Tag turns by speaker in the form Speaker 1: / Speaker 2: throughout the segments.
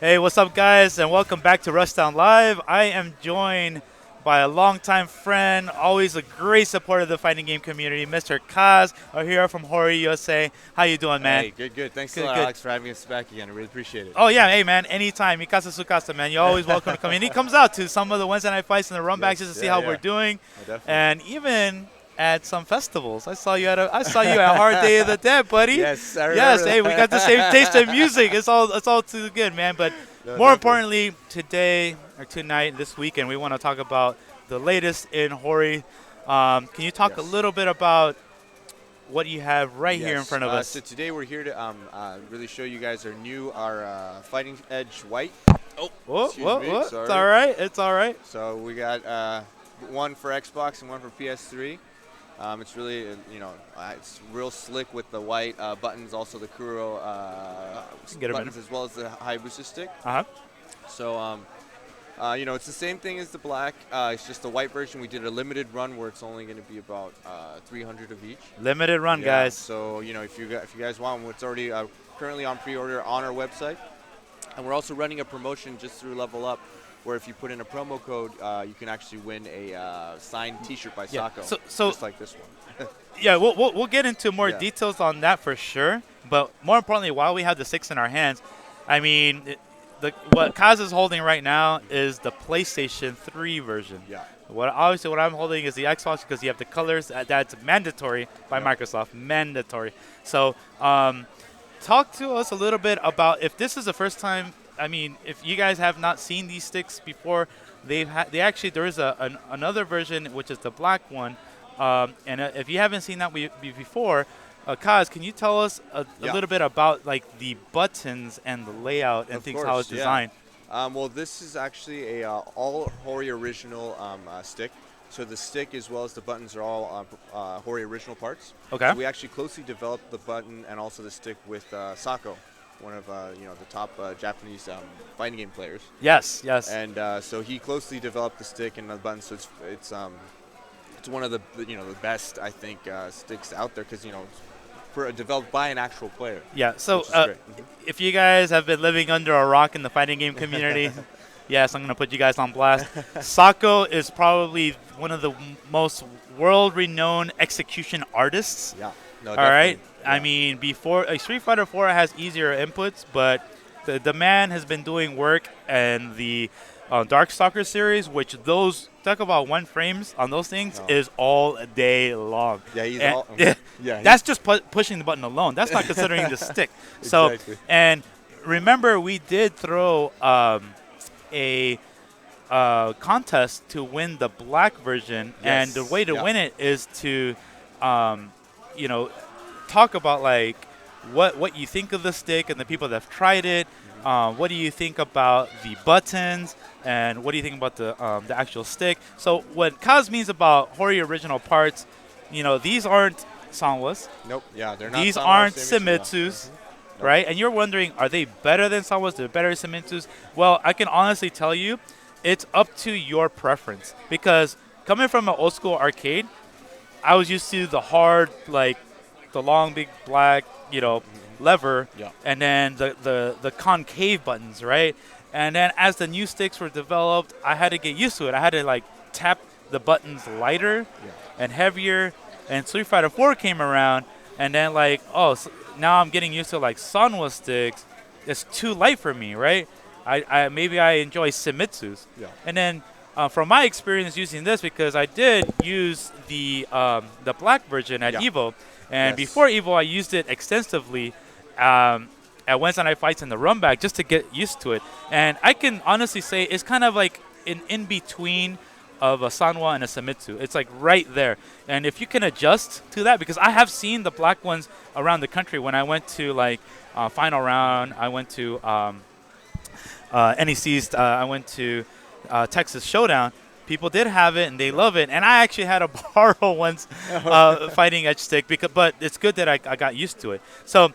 Speaker 1: Hey, what's up, guys, and welcome back to Rushdown Live. I am joined by a longtime friend, always a great supporter of the fighting game community, Mr. Kaz, here from HORI USA. How you doing, man?
Speaker 2: Hey, good. Thanks a
Speaker 1: Good,
Speaker 2: lot,
Speaker 1: good.
Speaker 2: Alex, for having us back again. I really appreciate it.
Speaker 1: Oh yeah, hey man, anytime. Mikasa Sukasa, man. You're always welcome to come in. He comes out to some of the Wednesday night fights and the runbacks just to see how we're doing,
Speaker 2: Oh, definitely.
Speaker 1: and even at some festivals. I saw you at Hard Day of the Dead, buddy.
Speaker 2: Yes, I remember
Speaker 1: Yes,
Speaker 2: that.
Speaker 1: hey, we got the same taste in music. It's all too good, man. But
Speaker 2: No,
Speaker 1: more
Speaker 2: definitely.
Speaker 1: importantly, today or tonight, this weekend, we want to talk about the latest in HORI. Can you talk a
Speaker 2: Yes.
Speaker 1: little bit about what you have right here in
Speaker 2: Yes.
Speaker 1: front of us?
Speaker 2: So today we're here to really show you guys our Fighting Edge White. Oh, excuse me.
Speaker 1: What?
Speaker 2: Sorry.
Speaker 1: It's all right. It's all right.
Speaker 2: So we got one for Xbox and one for PS3. It's really, it's real slick with the white buttons, also the Kuro
Speaker 1: Get 'em in.
Speaker 2: buttons, as well as the Hayabusa stick.
Speaker 1: Uh huh.
Speaker 2: So, it's the same thing as the black. It's just the white version. We did a limited run where it's only going to be about 300 of each.
Speaker 1: Limited run,
Speaker 2: Yeah,
Speaker 1: guys.
Speaker 2: So, if you guys want one, it's already currently on pre-order on our website. And we're also running a promotion just through Level Up, where if you put in a promo code, you can actually win a signed T-shirt by
Speaker 1: Yeah.
Speaker 2: Sako,
Speaker 1: So
Speaker 2: just like this one.
Speaker 1: yeah, we'll get into more
Speaker 2: Yeah.
Speaker 1: details on that for sure. But more importantly, while we have the six in our hands, I mean, what Kaz is holding right now is the PlayStation 3 version.
Speaker 2: Yeah.
Speaker 1: What I'm holding is the Xbox because you have the colors. That's mandatory by Microsoft. Mandatory. So, talk to us a little bit about if this is the first time. I mean, if you guys have not seen these sticks before, they actually there is another version which is the black one, and if you haven't seen that before, Kaz, can you tell us a
Speaker 2: Yeah.
Speaker 1: little bit about like the buttons and the layout and
Speaker 2: Of
Speaker 1: things how it's
Speaker 2: course, yeah.
Speaker 1: designed?
Speaker 2: Well, this is actually a all HORI original stick. So the stick as well as the buttons are all HORI original parts.
Speaker 1: Okay.
Speaker 2: So we actually closely developed the button and also the stick with Sako, one of the top Japanese fighting game players.
Speaker 1: Yes. Yes.
Speaker 2: And so he closely developed the stick and the button. So it's one of the the best, I think, sticks out there because developed by an actual player.
Speaker 1: Yeah. So,
Speaker 2: which is great.
Speaker 1: if you guys have been living under a rock in the fighting game community, yes, I'm gonna put you guys on blast. Sako is probably one of the most world-renowned execution artists.
Speaker 2: Yeah. No,
Speaker 1: All right.
Speaker 2: definitely.
Speaker 1: I
Speaker 2: Yeah.
Speaker 1: mean, before Street Fighter 4 has easier inputs, but the man has been doing work in the Darkstalker series, which those talk about one frames on those things
Speaker 2: Oh.
Speaker 1: is all day long.
Speaker 2: Yeah, he's
Speaker 1: And-
Speaker 2: all. Yeah.
Speaker 1: That's just pushing the button alone. That's not considering the stick. So,
Speaker 2: Exactly.
Speaker 1: and remember, we did throw a contest to win the black version, and the
Speaker 2: Yes,
Speaker 1: way to
Speaker 2: yeah.
Speaker 1: win it is to, you know, talk about like what you think of the stick and the people that have tried it. What do you think about the buttons, and what do you think about the actual stick? So, what Kaz means about HORI original parts, these aren't Sanwas.
Speaker 2: Nope. Yeah, they're not.
Speaker 1: These
Speaker 2: Sanwa,
Speaker 1: aren't
Speaker 2: same as you.
Speaker 1: Simitsus, right? And you're wondering, are they better than Sanwas? They're better than Simitsus? Well, I can honestly tell you, it's up to your preference. Because coming from an old school arcade, I was used to the hard, like the long, big black, lever,
Speaker 2: Yeah.
Speaker 1: and then the concave buttons, right? And then as the new sticks were developed, I had to get used to it. I had to like tap the buttons lighter
Speaker 2: Yeah.
Speaker 1: and heavier. And Street Fighter 4 came around, and then like, now I'm getting used to like Sanwa sticks. It's too light for me, right? Maybe I enjoy Simitsus.
Speaker 2: Yeah.
Speaker 1: And then from my experience using this, because I did use the black version at
Speaker 2: Yeah.
Speaker 1: Evo, and
Speaker 2: Yes.
Speaker 1: before Evo I used it extensively at Wednesday Night Fights in the runback just to get used to it. And I can honestly say it's kind of like an in-between of a Sanwa and a Simitsu. It's like right there. And if you can adjust to that, because I have seen the black ones around the country when I went to like Final Round, I went to NEC's, I went to Texas Showdown. People did have it and they love it, and I actually had to borrow one's fighting edge stick but it's good that I got used to it. So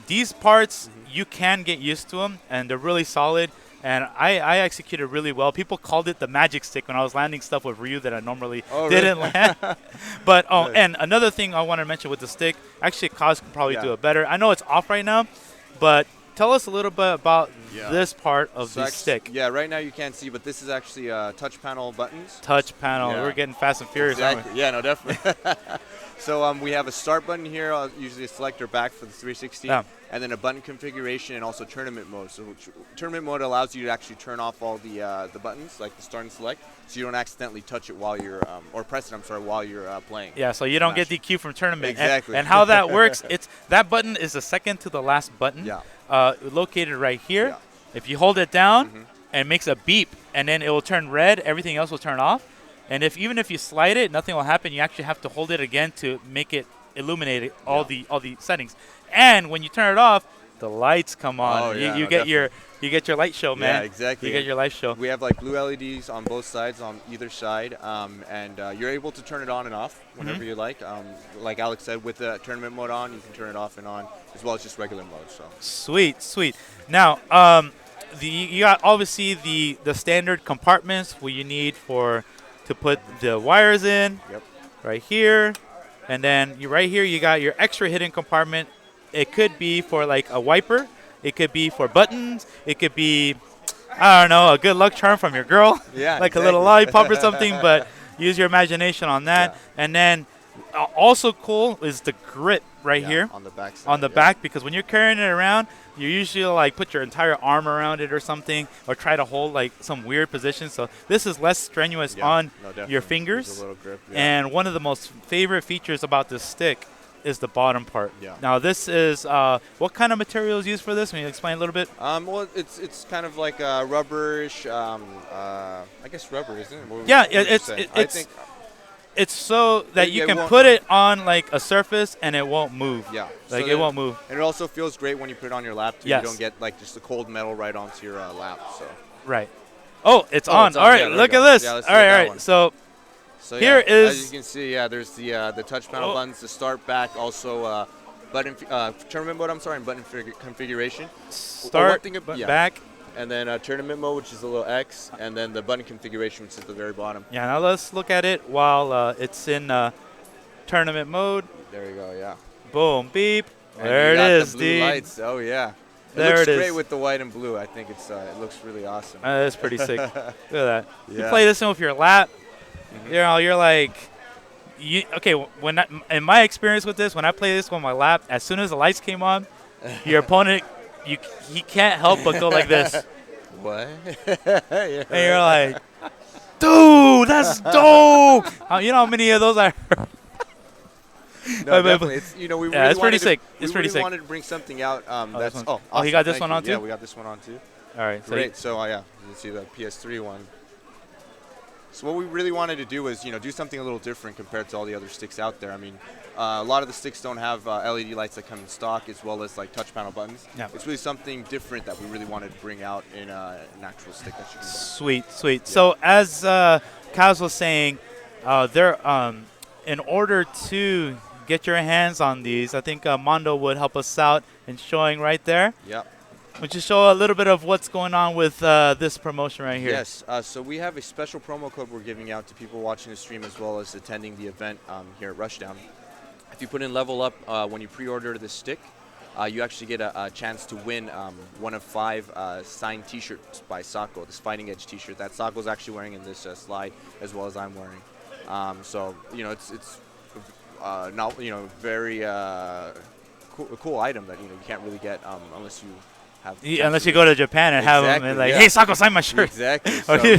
Speaker 1: these parts you can get used to them, and they're really solid. And I executed really well. People called it the magic stick when I was landing stuff with Ryu that I normally didn't land. But and another thing I want to mention with the stick, actually, Kaz can probably do it better. I know it's off right now, but tell us a little bit about
Speaker 2: Yeah.
Speaker 1: this part of
Speaker 2: So
Speaker 1: the
Speaker 2: actually-
Speaker 1: stick.
Speaker 2: Yeah, right now you can't see, but this is actually touch panel buttons.
Speaker 1: Touch panel.
Speaker 2: Yeah.
Speaker 1: We're getting fast and furious, aren't we?
Speaker 2: Exactly. Yeah, no, definitely. So we have a start button here, usually a selector back for the 360,
Speaker 1: Yeah.
Speaker 2: and then a button configuration and also tournament mode. So tournament mode allows you to actually turn off all the buttons, like the start and select, so you don't accidentally touch it while you're or press it. I'm sorry, while you're playing.
Speaker 1: Yeah, so you don't get
Speaker 2: Smash.
Speaker 1: DQ from tournament.
Speaker 2: Exactly.
Speaker 1: And how that works, it's that button is the second to the last button.
Speaker 2: Yeah.
Speaker 1: Located right here.
Speaker 2: Yeah.
Speaker 1: If you hold it down,
Speaker 2: Mhm.
Speaker 1: and it makes a beep, and then it will turn red. Everything else will turn off. And even if you slide it, nothing will happen. You actually have to hold it again to make it illuminate all the settings. And when you turn it off, the lights come on.
Speaker 2: Oh, yeah,
Speaker 1: you
Speaker 2: no,
Speaker 1: get your light show, man.
Speaker 2: Yeah, exactly.
Speaker 1: You get your light show.
Speaker 2: We have like blue LEDs on both sides, on either side, and you're able to turn it on and off whenever you like. Like Alex said, with the tournament mode on, you can turn it off and on, as well as just regular mode. So
Speaker 1: Sweet, sweet. Now, you got obviously the standard compartments where you need to put the wires in.
Speaker 2: Yep.
Speaker 1: Right here, and then right here you got your extra hidden compartment. It could be for like a wiper. It could be for buttons. It could be, I don't know, a good luck charm from your girl.
Speaker 2: Yeah,
Speaker 1: like a little
Speaker 2: exactly.
Speaker 1: lollipop or something. But use your imagination on that.
Speaker 2: Yeah.
Speaker 1: And then also cool is the grip right
Speaker 2: yeah,
Speaker 1: here
Speaker 2: on the back side,
Speaker 1: on the
Speaker 2: yeah.
Speaker 1: back, because when you're carrying it around, you usually like put your entire arm around it or something, or try to hold like some weird position. So this is less strenuous
Speaker 2: Yeah,
Speaker 1: on
Speaker 2: no, definitely.
Speaker 1: your
Speaker 2: There's
Speaker 1: fingers.
Speaker 2: a little grip, yeah.
Speaker 1: And one of the most favorite features about this stick is the bottom part.
Speaker 2: Yeah.
Speaker 1: Now this is what kind of material is used for this? Can you explain a little bit?
Speaker 2: Well, it's kind of like rubberish. I guess rubber, isn't it?
Speaker 1: Yeah,
Speaker 2: what would you say? I
Speaker 1: it's
Speaker 2: think,
Speaker 1: it's so that you
Speaker 2: it
Speaker 1: can
Speaker 2: won't-
Speaker 1: put it on like a surface and it won't move.
Speaker 2: yeah.
Speaker 1: Like
Speaker 2: So
Speaker 1: it
Speaker 2: then-
Speaker 1: won't move.
Speaker 2: And it also feels great when you put it on your lap too.
Speaker 1: Yes.
Speaker 2: You don't get like just the cold metal right onto your lap. So.
Speaker 1: Right. Oh, it's
Speaker 2: Oh,
Speaker 1: on.
Speaker 2: it's
Speaker 1: All
Speaker 2: on.
Speaker 1: right,
Speaker 2: Yeah, there
Speaker 1: look
Speaker 2: we
Speaker 1: at
Speaker 2: go.
Speaker 1: this.
Speaker 2: Yeah,
Speaker 1: all
Speaker 2: let's
Speaker 1: right,
Speaker 2: look at
Speaker 1: all
Speaker 2: that
Speaker 1: right.
Speaker 2: one.
Speaker 1: So
Speaker 2: So
Speaker 1: Here
Speaker 2: yeah,
Speaker 1: is-
Speaker 2: as you can see, yeah, there's the touch panel
Speaker 1: Oh.
Speaker 2: buttons, the start, back, also button tournament mode. I'm sorry, and button configuration.
Speaker 1: start
Speaker 2: thing
Speaker 1: but
Speaker 2: yeah.
Speaker 1: back.
Speaker 2: And then tournament mode, which is a little X, and then the button configuration, which is at the very bottom.
Speaker 1: Yeah, now let's look at it while it's in tournament mode.
Speaker 2: There you go, yeah.
Speaker 1: Boom, beep.
Speaker 2: And
Speaker 1: there
Speaker 2: you
Speaker 1: it
Speaker 2: got
Speaker 1: is,
Speaker 2: the blue
Speaker 1: dude.
Speaker 2: lights. Oh yeah.
Speaker 1: There
Speaker 2: looks
Speaker 1: it is.
Speaker 2: great with the white and blue. I think it looks really awesome.
Speaker 1: That's pretty sick. Look at that. You
Speaker 2: Yeah.
Speaker 1: play this one with your lap. You're like, okay. In my experience with this, when I play this on my lap, as soon as the lights came on, your opponent, he can't help but go like this,
Speaker 2: What? Yeah.
Speaker 1: and you're like, dude, that's dope. You know how many of those I heard?
Speaker 2: No, definitely. It's, we
Speaker 1: Yeah,
Speaker 2: really
Speaker 1: it's pretty
Speaker 2: wanted to-
Speaker 1: sick.
Speaker 2: We
Speaker 1: It's pretty
Speaker 2: really
Speaker 1: sick.
Speaker 2: wanted to bring something out.
Speaker 1: this
Speaker 2: That's
Speaker 1: one.
Speaker 2: oh,
Speaker 1: Oh, he
Speaker 2: awesome,
Speaker 1: got this
Speaker 2: thank
Speaker 1: one
Speaker 2: you.
Speaker 1: on too?
Speaker 2: Yeah, we got this one on too.
Speaker 1: All right. So
Speaker 2: Great. So yeah, you can see the PS3 one. So what we really wanted to do was, do something a little different compared to all the other sticks out there. I mean, a lot of the sticks don't have LED lights that come in stock, as well as like touch panel buttons.
Speaker 1: Yeah.
Speaker 2: It's really something different that we really wanted to bring out in an actual stick that you can buy.
Speaker 1: Sweet, sweet. So as Kaz was saying, in order to get your hands on these, I think Mondo would help us out in showing right there.
Speaker 2: Yep.
Speaker 1: Would you show a little bit of what's going on with this promotion right here?
Speaker 2: Yes. So we have a special promo code we're giving out to people watching the stream as well as attending the event here at Rushdown. If you put in Level Up when you pre-order this stick, you actually get a chance to win one of 5 signed T-shirts by Sako, this Fighting Edge T-shirt that Sako's actually wearing in this slide, as well as I'm wearing. So it's not very cool item that you can't really get unless you have.
Speaker 1: Unless you go to Japan and have them and
Speaker 2: Exactly,
Speaker 1: like,
Speaker 2: yeah.
Speaker 1: hey, Sako, sign my shirt.
Speaker 2: Exactly. So
Speaker 1: Okay.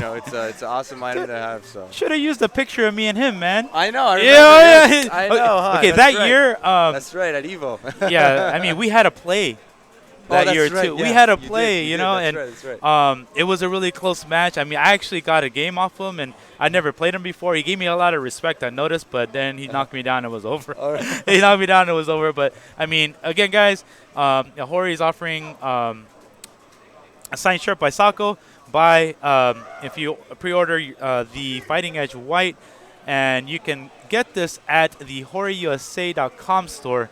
Speaker 2: it's an awesome item to have. So.
Speaker 1: Should have used a picture of me and him, man.
Speaker 2: I know. I remember
Speaker 1: Yeah,
Speaker 2: this.
Speaker 1: yeah.
Speaker 2: I know. Huh?
Speaker 1: Okay,
Speaker 2: That's
Speaker 1: that
Speaker 2: right.
Speaker 1: year.
Speaker 2: That's right at Evo.
Speaker 1: Yeah, I mean, we had a play that
Speaker 2: that's
Speaker 1: year
Speaker 2: right,
Speaker 1: too. We
Speaker 2: yeah.
Speaker 1: had a
Speaker 2: You
Speaker 1: play,
Speaker 2: did,
Speaker 1: you
Speaker 2: did,
Speaker 1: know,
Speaker 2: that's
Speaker 1: and
Speaker 2: right, that's right.
Speaker 1: it was a really close match. I mean, I actually got a game off him, and I never played him before. He gave me a lot of respect, I noticed, but then he knocked me down. And it was over.
Speaker 2: All right.
Speaker 1: He knocked me down. And it was over. But I mean, again, guys, HORI is offering a signed shirt by Sako. If you pre-order the Fighting Edge White, and you can get this at the HORIUSA.com store.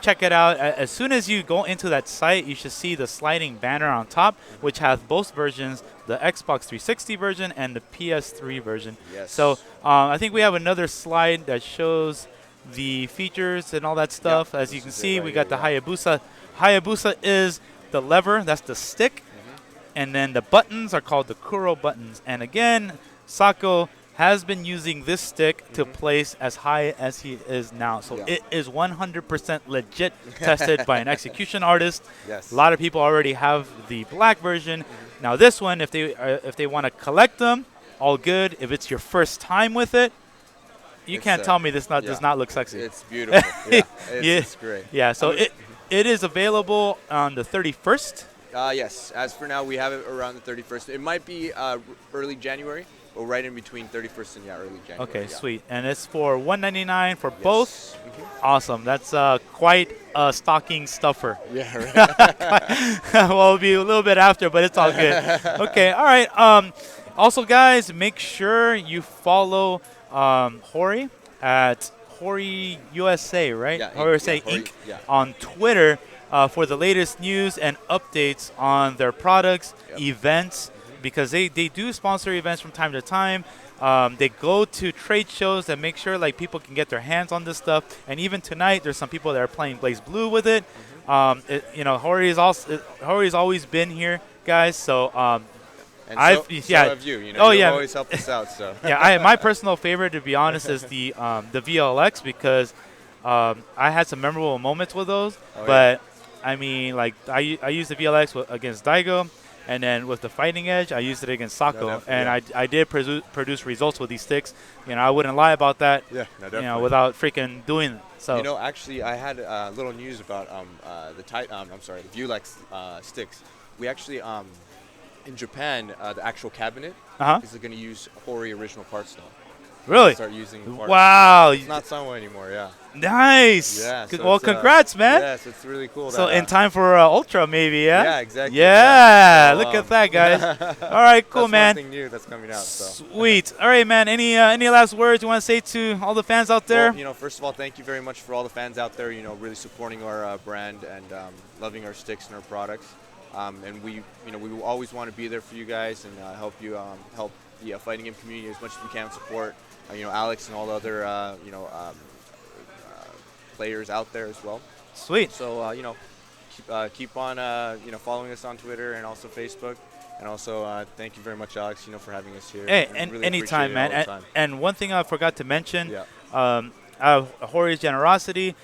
Speaker 1: Check it out. As soon as you go into that site, you should see the sliding banner on top, which has both versions, the Xbox 360 version and the PS3 version.
Speaker 2: Yes.
Speaker 1: So I think we have another slide that shows the features and all that stuff. As you
Speaker 2: this
Speaker 1: can
Speaker 2: is it
Speaker 1: see,
Speaker 2: right
Speaker 1: we got
Speaker 2: here,
Speaker 1: the Hayabusa. Hayabusa is the lever, that's the stick. And then the buttons are called the Kuro buttons. And again, Sako has been using this stick to place as high as he is now. So it is 100% legit, tested by an execution artist.
Speaker 2: Yes.
Speaker 1: A lot of people already have the black version. Now this one, if they want to collect them, all good. If it's your first time with it, you can't tell me this does not look sexy.
Speaker 2: It's beautiful. It's great.
Speaker 1: Yeah, so it is available on the 31st.
Speaker 2: Yes. As for now, we have it around the 31st. It might be early January, or right in between 31st and early January.
Speaker 1: Okay, sweet. And it's for $199 for both. Awesome. That's quite a stocking stuffer.
Speaker 2: Yeah, right.
Speaker 1: Well, it'll be a little bit after, but it's all good. Okay, all right. Also, guys, make sure you follow HORI at HORI USA, right?
Speaker 2: Yeah,
Speaker 1: HORI USA
Speaker 2: HORI,
Speaker 1: Inc. On Twitter for the latest news and updates on their products, events, because they do sponsor events from time to time. They go to trade shows and make sure like people can get their hands on this stuff. And even tonight, there's some people that are playing Blaze Blue with it. HORI's always been here, guys. So
Speaker 2: and so have you. You've always helped us out. So
Speaker 1: my personal favorite, to be honest, is the VLX, because I had some memorable moments with those. I mean, like I used the VLX against Daigo. And then with the Fighting Edge, I used it against Sako, I did produce results with these sticks. I wouldn't lie about that.
Speaker 2: Yeah, no, definitely.
Speaker 1: Without freaking doing it. So
Speaker 2: actually, I had little news about the VLX sticks. We actually in Japan, the actual cabinet is going to use HORI original parts now.
Speaker 1: Really?
Speaker 2: Start using parts.
Speaker 1: Wow.
Speaker 2: It's not Sunway anymore,
Speaker 1: Nice.
Speaker 2: Yeah. So
Speaker 1: well, congrats, man.
Speaker 2: Yes, it's really cool.
Speaker 1: So in time for Ultra, maybe, yeah?
Speaker 2: Yeah, exactly.
Speaker 1: Yeah, so, look at that, guys. All right, cool, man.
Speaker 2: Something new that's coming out. So.
Speaker 1: Sweet. All right, man. Any last words you want to say to all the fans out there?
Speaker 2: Well, first of all, thank you very much for all the fans out there, really supporting our brand and loving our sticks and our products. And we will always want to be there for you guys and help you help the fighting game community as much as we can, support Alex and all the other players out there as well.
Speaker 1: Sweet.
Speaker 2: So keep on following us on Twitter and also Facebook. And also thank you very much, Alex, for having us here.
Speaker 1: Hey, and really anytime, man. And one thing I forgot to mention, HORI's generosity.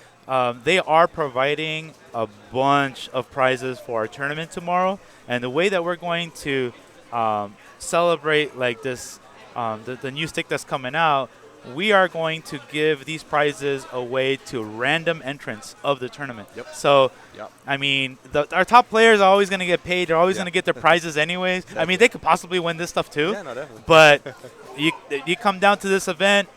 Speaker 1: They are providing a bunch of prizes for our tournament tomorrow, and the way that we're going to celebrate like this, the new stick that's coming out, we are going to give these prizes away to random entrants of the tournament. So, I mean, our top players are always going to get paid. They're always going to get their prizes anyways. I mean, they could possibly win this stuff too.
Speaker 2: Yeah, no, definitely.
Speaker 1: But you come down to this event.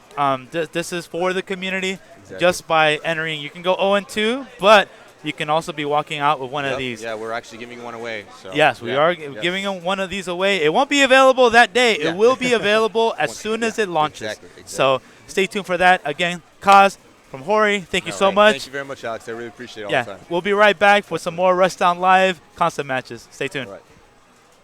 Speaker 1: This is for the community. Just by entering. You can go 0-2, but you can also be walking out with one of these.
Speaker 2: Yeah, we're actually giving one away. So.
Speaker 1: Yes, we are giving one of these away. It won't be available that day. It will be available as soon as it launches.
Speaker 2: Exactly.
Speaker 1: So stay tuned for that. Again, Kaz from HORI, thank you so much.
Speaker 2: Thank you very much, Alex. I really appreciate it all the time.
Speaker 1: We'll be right back for some more Rushdown Live constant matches. Stay tuned.
Speaker 2: All right.